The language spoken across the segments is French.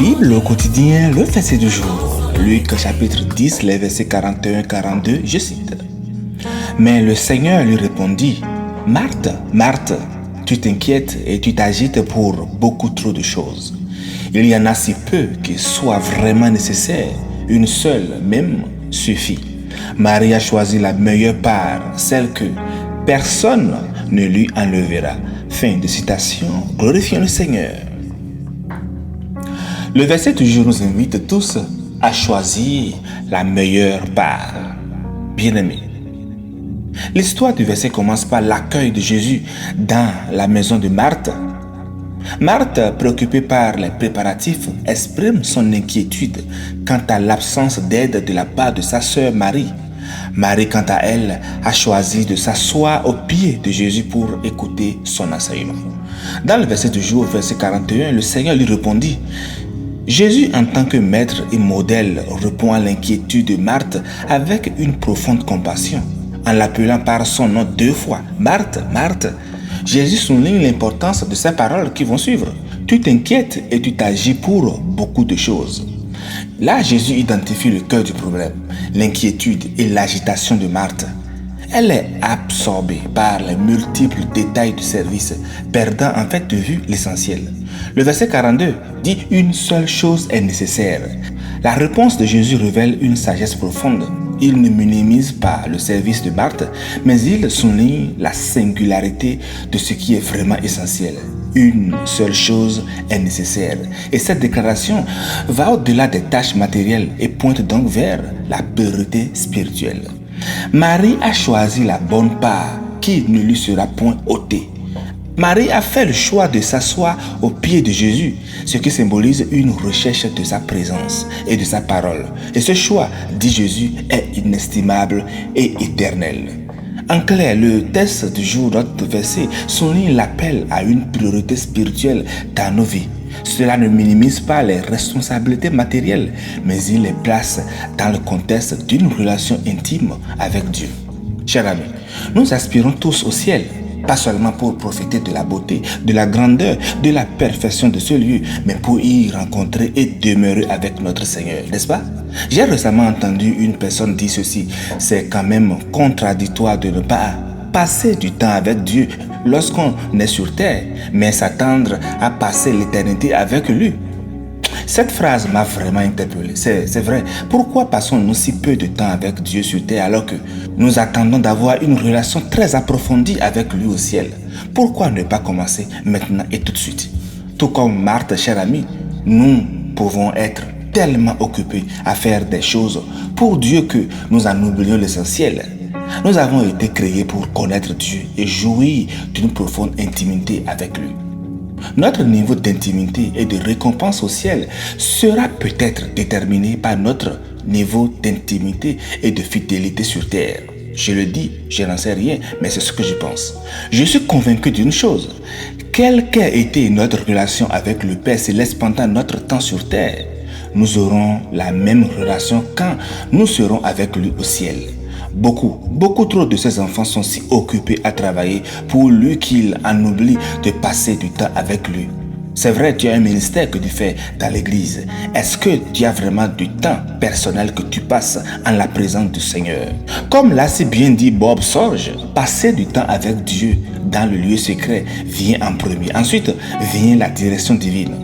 Bible au quotidien, le verset du jour. Luc chapitre 10, les versets 41-42, je cite. Mais le Seigneur lui répondit, « Marthe, Marthe, tu t'inquiètes et tu t'agites pour beaucoup trop de choses. Il y en a si peu qu'il soit vraiment nécessaire. Une seule même suffit. Marie a choisi la meilleure part, celle que personne ne lui enlèvera. » Fin de citation. Glorifions le Seigneur. Le verset du jour nous invite tous à choisir la meilleure part. Bien-aimés, l'histoire du verset commence par l'accueil de Jésus dans la maison de Marthe. Marthe, préoccupée par les préparatifs, exprime son inquiétude quant à l'absence d'aide de la part de sa sœur Marie. Marie, quant à elle, a choisi de s'asseoir aux pieds de Jésus pour écouter son enseignement. Dans le verset du jour, verset 41, le Seigneur lui répondit. Jésus, en tant que maître et modèle, répond à l'inquiétude de Marthe avec une profonde compassion. En l'appelant par son nom 2 fois, Marthe, Marthe, Jésus souligne l'importance de ces paroles qui vont suivre. Tu t'inquiètes et tu t'agis pour beaucoup de choses. Là, Jésus identifie le cœur du problème, l'inquiétude et l'agitation de Marthe. Elle est absorbée par les multiples détails du service, perdant en fait de vue l'essentiel. Le verset 42 dit « Une seule chose est nécessaire ». La réponse de Jésus révèle une sagesse profonde. Il ne minimise pas le service de Marthe, mais il souligne la singularité de ce qui est vraiment essentiel. Une seule chose est nécessaire. Et cette déclaration va au-delà des tâches matérielles et pointe donc vers la priorité spirituelle. Marie a choisi la bonne part qui ne lui sera point ôtée. Marie a fait le choix de s'asseoir aux pieds de Jésus, ce qui symbolise une recherche de sa présence et de sa parole. Et ce choix, dit Jésus, est inestimable et éternel. En clair, le texte du jour, notre verset, souligne l'appel à une priorité spirituelle dans nos vies. Cela ne minimise pas les responsabilités matérielles, mais il les place dans le contexte d'une relation intime avec Dieu. Chers amis, nous aspirons tous au ciel, pas seulement pour profiter de la beauté, de la grandeur, de la perfection de ce lieu, mais pour y rencontrer et demeurer avec notre Seigneur, n'est-ce pas? J'ai récemment entendu une personne dire ceci, c'est quand même contradictoire de ne pas passer du temps avec Dieu lorsqu'on est sur terre, mais s'attendre à passer l'éternité avec lui. Cette phrase m'a vraiment interpellé. C'est vrai. Pourquoi passons-nous si peu de temps avec Dieu sur terre alors que nous attendons d'avoir une relation très approfondie avec lui au ciel? Pourquoi ne pas commencer maintenant et tout de suite? Tout comme Marthe, chère amie, nous pouvons être tellement occupés à faire des choses pour Dieu que nous en oublions l'essentiel. Nous avons été créés pour connaître Dieu et jouir d'une profonde intimité avec lui. Notre niveau d'intimité et de récompense au ciel sera peut-être déterminé par notre niveau d'intimité et de fidélité sur terre. Je le dis, je n'en sais rien, mais c'est ce que je pense. Je suis convaincu d'une chose, quelle qu'ait été notre relation avec le Père Céleste pendant notre temps sur terre, nous aurons la même relation quand nous serons avec lui au ciel. Beaucoup trop de ses enfants sont si occupés à travailler pour lui qu'ils en oublient de passer du temps avec lui. C'est vrai, tu as un ministère que tu fais dans l'église. Est-ce que tu as vraiment du temps personnel que tu passes en la présence du Seigneur? Comme l'a si bien dit Bob Sorge, passer du temps avec Dieu dans le lieu secret vient en premier. Ensuite vient la direction divine.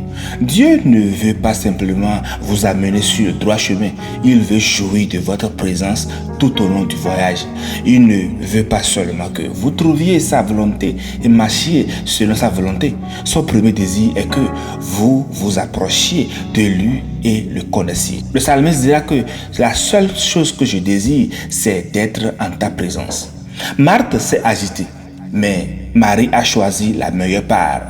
Dieu ne veut pas simplement vous amener sur le droit chemin. Il veut jouir de votre présence tout au long du voyage. Il ne veut pas seulement que vous trouviez sa volonté et marchiez selon sa volonté. Son premier désir est que vous vous approchiez de lui et le connaissiez. Le psalmiste dira que la seule chose que je désire, c'est d'être en ta présence. Marthe s'est agitée, mais Marie a choisi la meilleure part.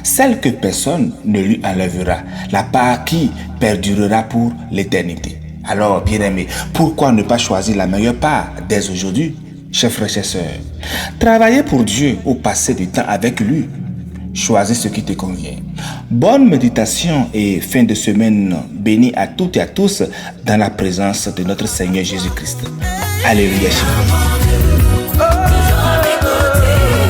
Celle que personne ne lui enlèvera, la part qui perdurera pour l'éternité. Alors, bien-aimés, pourquoi ne pas choisir la meilleure part dès aujourd'hui? Chers frères et sœurs, travailler pour Dieu ou passer du temps avec lui, choisis ce qui te convient. Bonne méditation et fin de semaine bénie à toutes et à tous dans la présence de notre Seigneur Jésus-Christ. Alléluia.